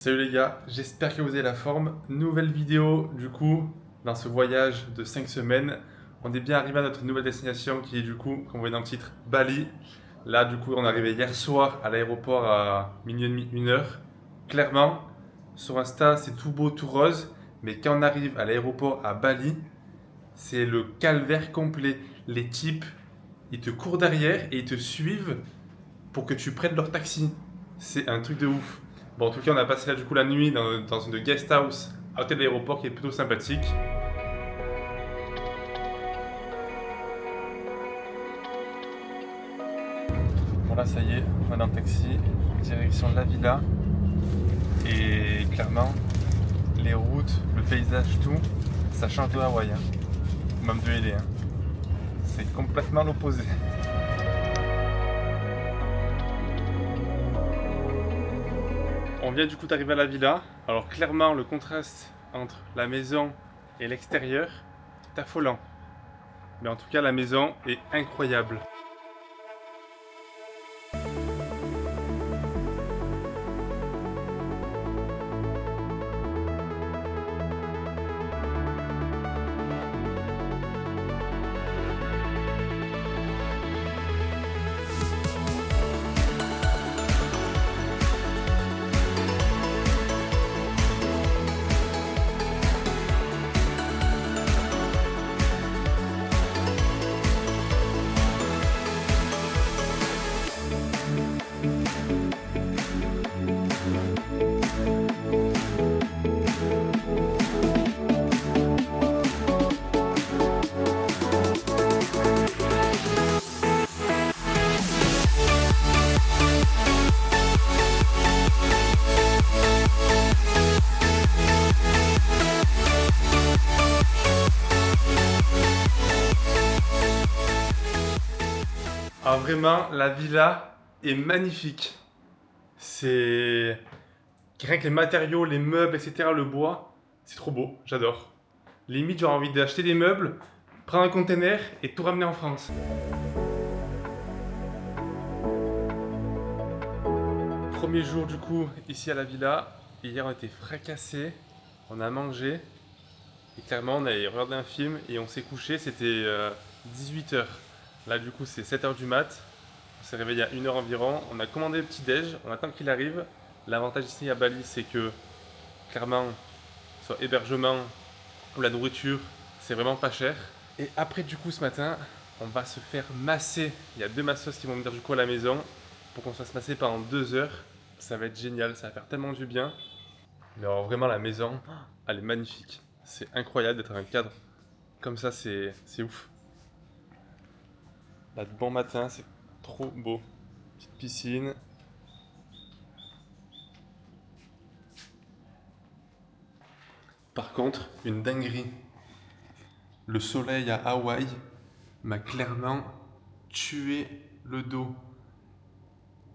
Salut les gars, j'espère que vous avez la forme. Nouvelle vidéo du coup, dans ce voyage de 5 semaines. On est bien arrivé à notre nouvelle destination qui est du coup, comme vous voyez dans le titre, Bali. Là du coup, on est arrivé hier soir à l'aéroport à minuit et demi, 1h. Clairement, sur Insta, c'est tout beau, tout rose. Mais quand on arrive à l'aéroport à Bali, c'est le calvaire complet. Les types, ils te courent derrière et ils te suivent pour que tu prennes leur taxi. C'est un truc de ouf. Bon, en tout cas, on a passé là du coup la nuit dans une guest house à côté de l'aéroport qui est plutôt sympathique. Bon, là, ça y est, on est dans le taxi, direction de la villa. Et clairement, les routes, le paysage, tout, ça change de Hawaï, hein. Ou même de LA, hein. C'est complètement l'opposé. On vient du coup d'arriver à la villa. Alors clairement, le contraste entre la maison et l'extérieur est affolant. Mais en tout cas, la maison est incroyable. Alors vraiment, la villa est magnifique. C'est... Rien que les matériaux, les meubles, etc., le bois, c'est trop beau, j'adore. Limite, j'aurais envie d'acheter des meubles, prendre un container et tout ramener en France. Premier jour du coup, ici à la villa. Hier, on était fracassés, on a mangé. Et clairement, on avait regardé un film et on s'est couché, c'était 18h. Là, du coup, c'est 7h du mat. On s'est réveillé à 1h environ. On a commandé le petit-déj, on attend qu'il arrive. L'avantage ici à Bali, c'est que clairement, soit hébergement ou la nourriture, c'est vraiment pas cher. Et après, du coup, ce matin, on va se faire masser. Il y a 2 masseuses qui vont venir du coup à la maison pour qu'on se fasse masser pendant 2 heures. Ça va être génial, ça va faire tellement du bien. Mais alors, vraiment, la maison, elle est magnifique. C'est incroyable d'être dans un cadre comme ça, c'est ouf. Là, de bon matin, c'est trop beau. Petite piscine. Par contre, une dinguerie. Le soleil à Hawaï m'a clairement tué le dos.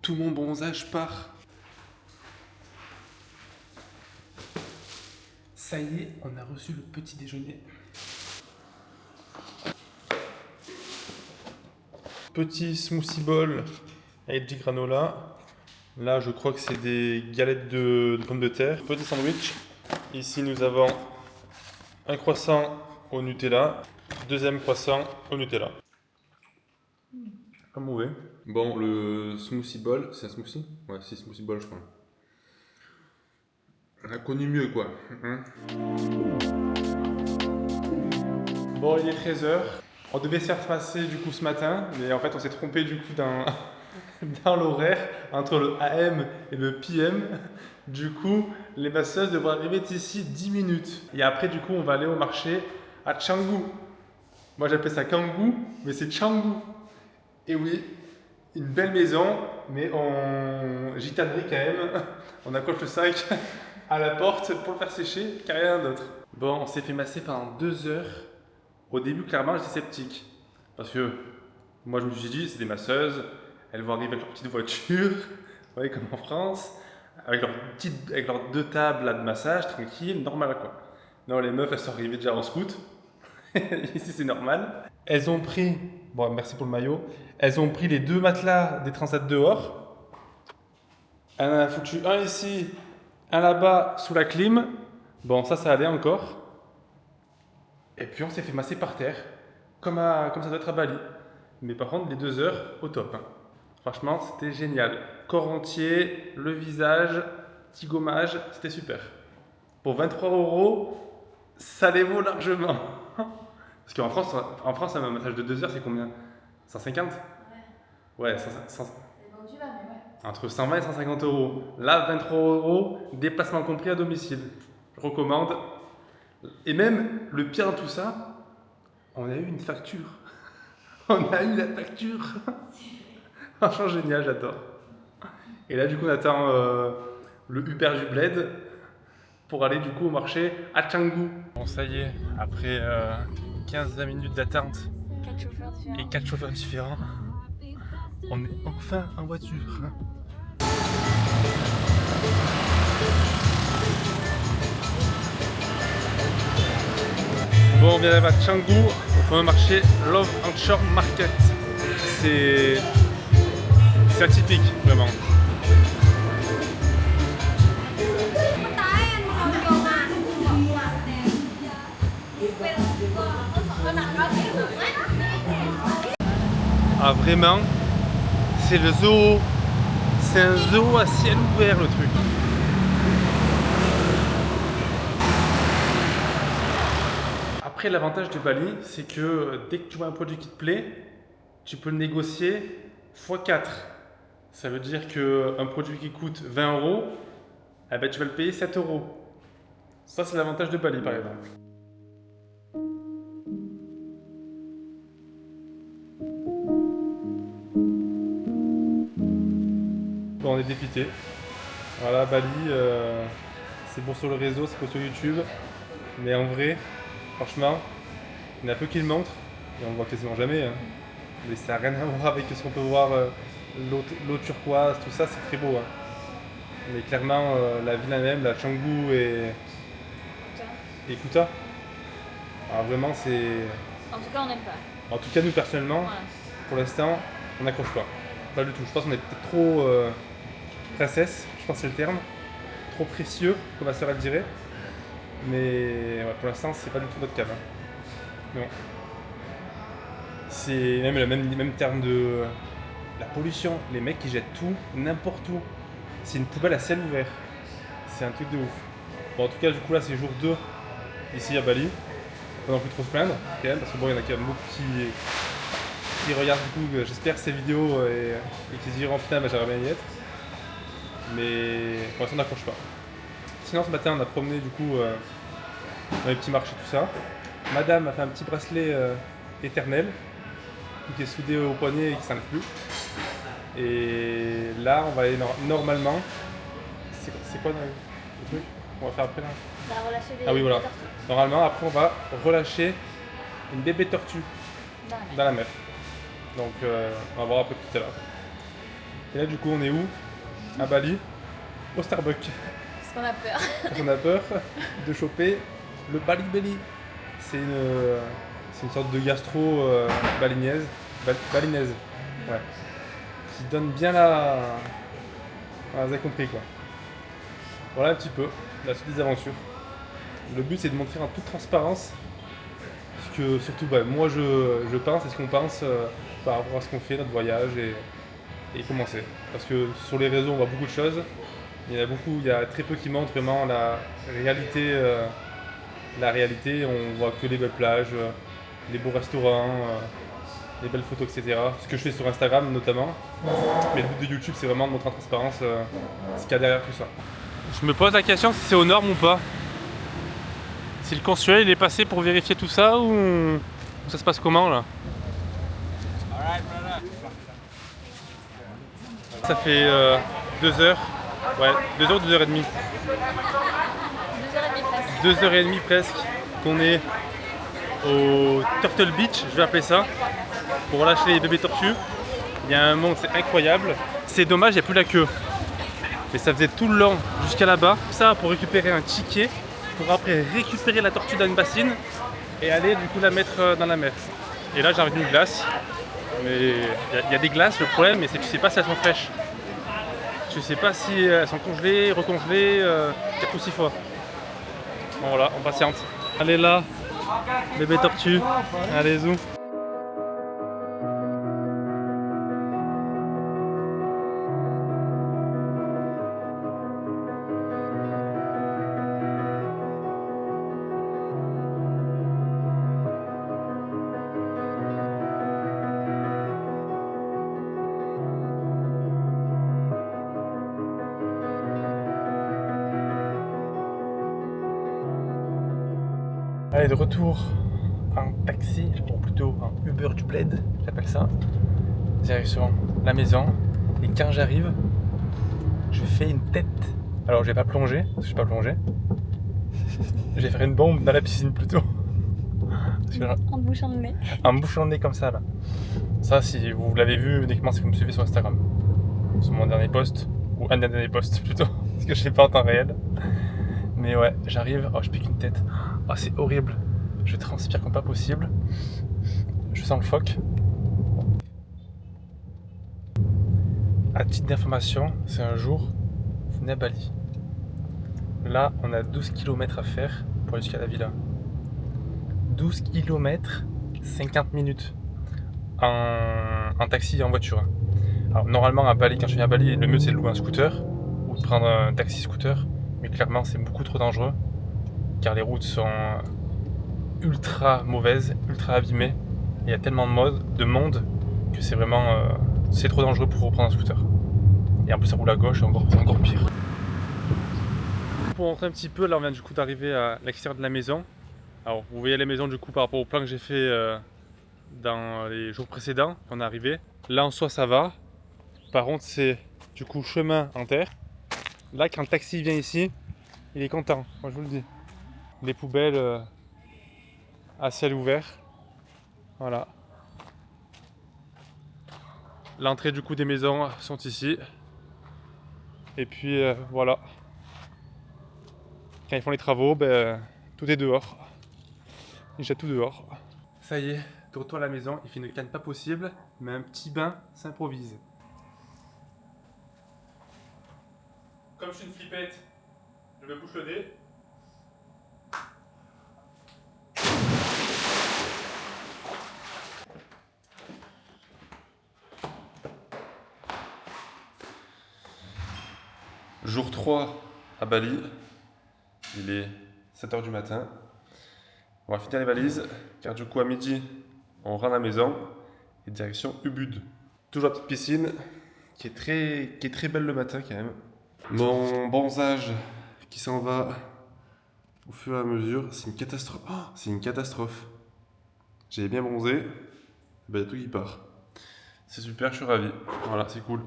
Tout mon bronzage part. Ça y est, on a reçu le petit déjeuner. Petit smoothie bowl avec du granola. Là, je crois que c'est des galettes de pommes de terre. Petit sandwich. Ici, nous avons un croissant au Nutella. Deuxième croissant au Nutella. Comme vous voulez. Bon, le smoothie bowl, c'est un smoothie? Ouais, c'est smoothie bowl, je crois. On a connu mieux, quoi. Bon, il est 13h. On devait se faire passer du coup ce matin, mais en fait on s'est trompé du coup dans l'horaire entre le AM et le PM. Du coup, les masseuses devraient arriver d'ici 10 minutes. Et après, du coup, on va aller au marché à Canggu. Moi j'appelle ça Kanggu, mais c'est Canggu. Et oui, une belle maison, mais en gitanerie quand même. On accroche le sac à la porte pour le faire sécher, car rien d'autre. Bon, on s'est fait masser pendant 2 heures. Au début, clairement, j'étais sceptique. Parce que moi, je me suis dit, c'est des masseuses, elles vont arriver avec leur petite voiture, vous voyez, comme en France, avec leurs 2 tables là, de massage, tranquille, normal quoi. Non, les meufs, elles sont arrivées déjà en scout. Ici, c'est normal. Elles ont pris, bon, merci pour le maillot, elles ont pris les 2 matelas des transats dehors. Elles en ont foutu un ici, un là-bas sous la clim. Bon, ça allait encore. Et puis on s'est fait masser par terre, comme ça doit être à Bali. Mais par contre, les 2 heures, au top. Hein. Franchement, c'était génial. Corps entier, le visage, petit gommage, c'était super. Pour 23 €, ça les vaut largement. Parce qu'en France, un massage de 2 heures, c'est combien? 150? Ouais, 100. Entre 120 et 150 €. Là, 23 €, déplacement compris à domicile. Je recommande. Et même, le pire dans tout ça, on a eu une facture. On a eu la facture. Franchement, génial, j'adore. Et là, du coup, on attend le Uber du Bled pour aller du coup au marché à Canggu. Bon, ça y est, après 15-20 minutes d'attente et 4 chauffeurs différents, on est enfin en voiture. Bon, on vient d'arriver à Canggu, au fameux marché Love and Shore Market. C'est atypique, vraiment. Ah, vraiment, c'est le zoo. C'est un zoo à ciel ouvert, le truc. Après, l'avantage de Bali, c'est que dès que tu vois un produit qui te plaît, tu peux le négocier x4. Ça veut dire qu'un produit qui coûte 20 €, eh ben, tu vas le payer 7 €. Ça, c'est l'avantage de Bali, par exemple. Bon, on est dépité. Voilà, Bali, c'est bon sur le réseau, c'est bon sur YouTube. Mais en vrai, franchement, il y en a peu qui le montrent. Et on le voit quasiment jamais. Hein. Mais ça n'a rien à voir avec ce qu'on peut voir, l'eau turquoise, tout ça, c'est très beau. Hein. Mais clairement, la ville elle-même, la Canggu et Kuta, alors vraiment c'est... En tout cas, on n'aime pas. En tout cas, nous personnellement, Voilà. pour l'instant, on n'accroche pas. Pas du tout. Je pense qu'on est peut-être trop princesse, je pense que c'est le terme. Trop précieux, comme ma sœur elle dirait. Mais ouais, pour l'instant, c'est pas du tout notre cave. Hein. Non. C'est même le même terme de la pollution. Les mecs qui jettent tout, n'importe où. C'est une poubelle à ciel ouvert. C'est un truc de ouf. Bon, en tout cas, du coup, là, c'est jour 2 ici à Bali. Pas non plus trop se plaindre, quand même, parce que bon, il y en a quand même beaucoup qui regardent du coup, j'espère, ces vidéos et qui se diront putain, bah, j'aimerais bien y être. Mais pour l'instant, on n'accroche pas. Sinon, ce matin, on a promené du coup dans les petits marchés, tout ça. Madame a fait un petit bracelet éternel qui est soudé au poignet et qui s'enlève plus. Et là, on va aller normalement. C'est quoi le truc? On va faire après là. On va relâcher les Ah oui, voilà. tortues Normalement, après, on va relâcher une bébé tortue dans la mer. dans la mer. Donc, on va voir après tout à l'heure. Et là, du coup, on est où? À Bali, au Starbucks. Parce qu'on a peur. Parce qu'on a peur de choper le Bali Belly. C'est une sorte de gastro balinaise. Balinaise, ouais. Qui donne bien la... Ah, vous avez compris quoi. Voilà un petit peu la suite des aventures. Le but c'est de montrer en toute transparence ce que surtout moi je pense et ce qu'on pense par rapport à ce qu'on fait, notre voyage et comment c'est. Parce que sur les réseaux on voit beaucoup de choses. Il y a très peu qui montrent vraiment la réalité. On voit que les belles plages, les beaux restaurants, les belles photos, etc. Ce que je fais sur Instagram notamment. Mais le but de YouTube c'est vraiment de montrer en transparence ce qu'il y a derrière tout ça. Je me pose la question si c'est aux normes ou pas. Si le consuel il est passé pour vérifier tout ça ou ça se passe comment là? Ça fait 2 heures. Ouais, 2 heures ou 2 heures et demie. 2h30 presque. 2h30 presque qu'on est au Turtle Beach, je vais appeler ça, pour relâcher les bébés tortues. Il y a un monde, c'est incroyable. C'est dommage, il n'y a plus la queue. Mais ça faisait tout le long jusqu'à là-bas. Ça pour récupérer un ticket, pour après récupérer la tortue dans une bassine et aller du coup la mettre dans la mer. Et là j'ai envie d'une glace. Mais il y a des glaces, le problème c'est que tu sais pas si elles sont fraîches. Tu sais pas si elles sont congelées, recongelées, 4 ou 6 fois. Bon voilà, on patiente. Allez là, bébé tortue. Allez, zoom. Allez, de retour en taxi, ou plutôt en Uber du bled, j'appelle ça. Direction la maison. Et quand j'arrive, je fais une tête. Alors, je vais pas plonger, parce que je suis pas plongé. Je vais faire une bombe dans la piscine plutôt. Parce que, En bouchant le nez. en bouchant le nez comme ça là. Ça, si vous l'avez vu uniquement si vous me suivez sur Instagram. Sur mon dernier post, ou un dernier post plutôt, parce que je sais pas en temps réel. Mais ouais, j'arrive, oh, je pique une tête. Oh, c'est horrible. Je transpire comme pas possible. Je sens le phoque. À titre d'information, c'est un jour, venez à Bali. Là, on a 12 km à faire pour aller jusqu'à la villa. 12 km, 50 minutes en taxi et en voiture. Alors, normalement, à Bali, quand je viens à Bali, le mieux c'est de louer un scooter ou de prendre un taxi scooter. Mais clairement, c'est beaucoup trop dangereux car les routes sont ultra mauvaises, ultra abîmées. Et il y a tellement de monde que c'est vraiment c'est trop dangereux pour reprendre un scooter. Et en plus, ça roule à gauche, c'est encore pire. Pour rentrer un petit peu, là on vient du coup d'arriver à l'extérieur de la maison. Alors vous voyez la maison du coup par rapport au plan que j'ai fait dans les jours précédents quand on est arrivé. Là en soi ça va. Par contre c'est du coup chemin en terre. Là quand le taxi vient ici, il est content, moi je vous le dis. Les poubelles à ciel ouvert. Voilà. L'entrée du coup des maisons sont ici. Et puis voilà. Quand ils font les travaux, tout est dehors. Ils jettent tout dehors. Ça y est, de retour à la maison, il fait une canne pas possible, mais un petit bain s'improvise. Comme je suis une flippette, je me bouche le nez. Jour 3 à Bali, il est 7h du matin. On va finir les valises, car du coup à midi, on rentre à la maison et direction Ubud. Toujours la petite piscine qui est très belle le matin quand même. Mon bronzage qui s'en va au fur et à mesure, c'est une catastrophe. Oh, c'est une catastrophe. J'ai bien bronzé, il y a tout qui part. C'est super, je suis ravi. Voilà, c'est cool.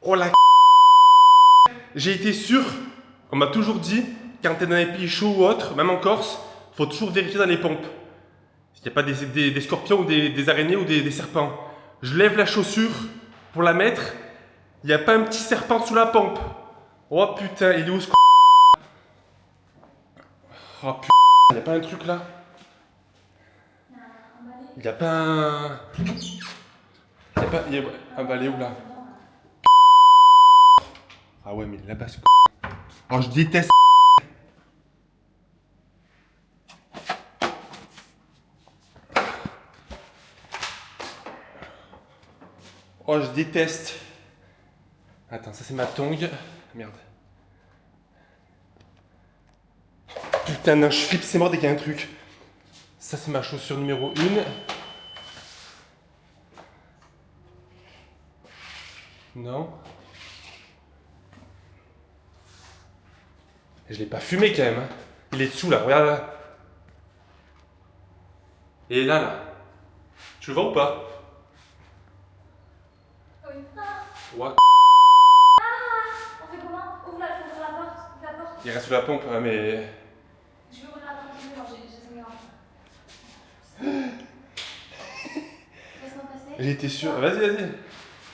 Oh la J'ai été sûr, on m'a toujours dit, quand t'es dans les pays chauds ou autres, même en Corse, faut toujours vérifier dans les pompes. Il n'y a pas des scorpions ou des araignées ou des serpents. Je lève la chaussure pour la mettre, il n'y a pas un petit serpent sous la pompe. Oh putain, il est où ce Oh putain, il n'y a pas un truc là? Il n'y a pas un... Ah bah elle est où là? Ah ouais mais là-bas c'est... Oh je déteste... Oh je déteste... Attends, ça c'est ma tongue. Merde. Putain non, je flippe, c'est mort dès qu'il y a un truc. Ça c'est ma chaussure numéro 1. Non. Je l'ai pas fumé quand même. Hein. Il est dessous là, regarde là. Et là. Tu le vois ou pas? Oui. Ouais. On fait comment? Ouvre la porte. Ouvre la porte. Il reste sous la pompe, mais... Je vais ouvrir la porte, j'ai mes rangs. Laisse-moi passer. J'ai été sûr. Vas-y.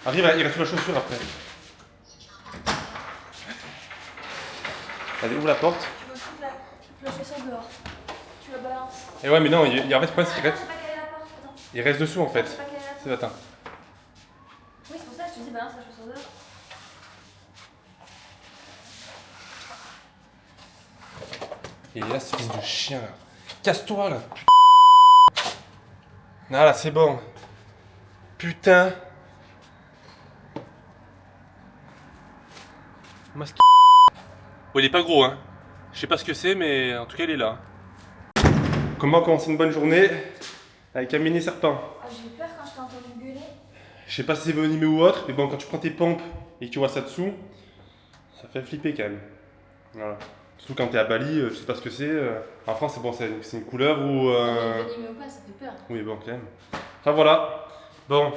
Arrive, il reste sous la chaussure après. Allez, ouvre la porte. Tu veux foutre le chaussure dehors. Tu le balances. Et ouais, mais non, en fait, le problème, c'est qu'il Attends, reste, j'ai pas calé la porte. Attends. il reste dessous en fait. J'ai pas calé la porte. C'est attends. Oui, c'est pour ça que je te dis balance la chaussure dehors. Et là, ce fils de chien là. Casse-toi là. Ah là, c'est bon. Putain. Mast- Bon, il est pas gros, hein. Je sais pas ce que c'est, mais en tout cas, il est là. Comment commencer une bonne journée avec un mini serpent? Oh, j'ai eu peur quand je t'ai entendu gueuler. Je sais pas si c'est venimeux ou autre, mais bon, quand tu prends tes pompes et que tu vois ça dessous, ça fait flipper quand même. Voilà. Surtout quand t'es à Bali, je sais pas ce que c'est. En France, c'est bon, c'est une couleur ou. Mais venimeux ou pas, ça fait peur. Oui, bon, quand même. Enfin voilà. Bon.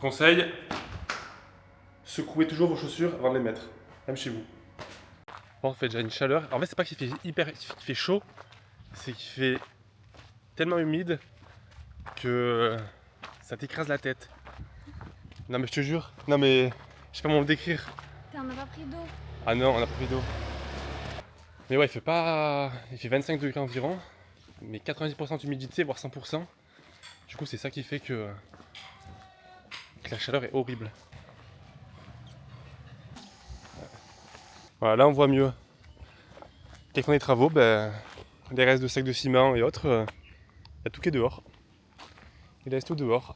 Conseil. Secouez toujours vos chaussures avant de les mettre. Même chez vous. Bon, on fait déjà une chaleur. En fait, c'est pas qu'il fait qu'il fait chaud. C'est qu'il fait tellement humide que ça t'écrase la tête. Non, mais je te jure. Non, mais je sais pas comment le décrire. T'en as pas pris d'eau. Ah non, on a pas pris d'eau. Mais ouais, il fait pas. Il fait 25 degrés environ. Mais 90% d'humidité, voire 100%. Du coup, c'est ça qui fait que la chaleur est horrible. Voilà, là on voit mieux. Dès qu'on a des travaux, ben, les restes de sacs de ciment et autres, il y a tout qui est dehors. Il laisse tout dehors.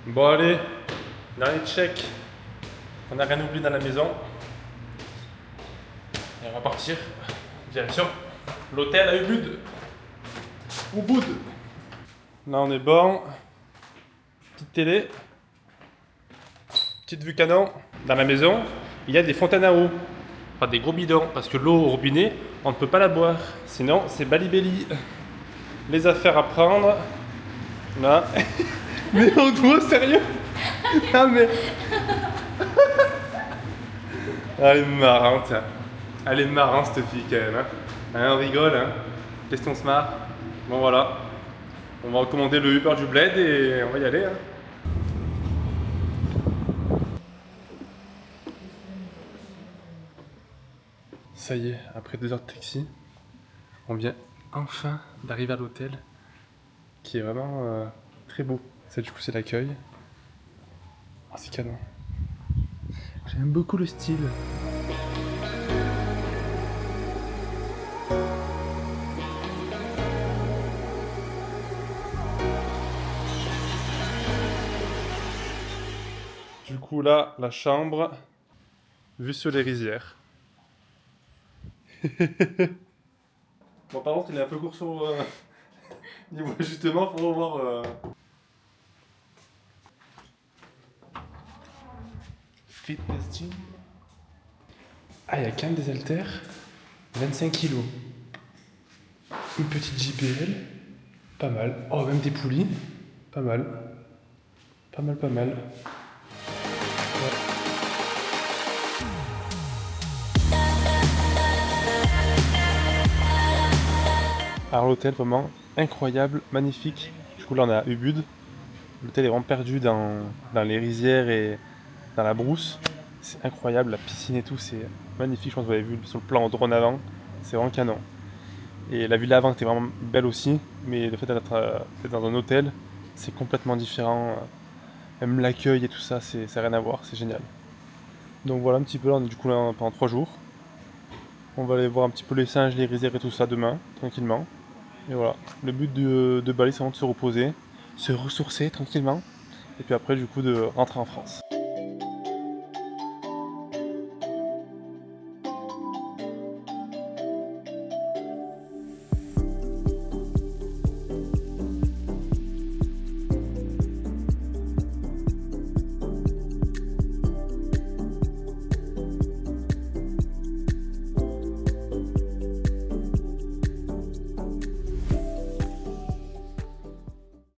Bon allez, dernier check. On n'a rien oublié dans la maison. Et on va partir. Direction l'hôtel à Ubud. Ubud. Là on est bon. Petite télé. Petite vue canon. Dans la maison, il y a des fontaines à eau. Enfin des gros bidons. Parce que l'eau au robinet, on ne peut pas la boire. Sinon c'est balibelli. Les affaires à prendre. Là. Mais on doit, sérieux? Ah mais... Elle est marrante. Elle est marrante cette fille quand même. Hein, on rigole, hein. Qu'est-ce qu'on se marre? Bon voilà. On va recommander le Uber du Bled et on va y aller. Hein. Ça y est, après 2 heures de taxi, on vient enfin d'arriver à l'hôtel qui est vraiment très beau. Ça du coup c'est l'accueil. Oh, c'est canon. J'aime beaucoup le style. Du coup là, la chambre, vue sur les rizières. Bon par contre il est un peu court sur... niveau justement, faut revoir... Fitness gym. Ah, il y a quand même des haltères. 25 kg. Une petite JBL. Pas mal. Oh, même des poulies. Pas mal. Pas mal, pas mal. Ouais. Alors l'hôtel, vraiment incroyable, magnifique. Du coup là on est à Ubud. L'hôtel est vraiment perdu dans les rizières et dans la brousse. C'est incroyable, la piscine et tout, c'est magnifique. Je pense que vous avez vu sur le plan en drone avant, c'est vraiment canon. Et la vue avant était vraiment belle aussi, mais le fait d'être dans un hôtel, c'est complètement différent. Même l'accueil et tout ça, ça n'a rien à voir, c'est génial. Donc voilà un petit peu, là on est du coup là pendant 3 jours. On va aller voir un petit peu les singes, les rizières et tout ça demain, tranquillement. Et voilà, le but de Bali c'est vraiment de se reposer, se ressourcer tranquillement, et puis après du coup de rentrer en France.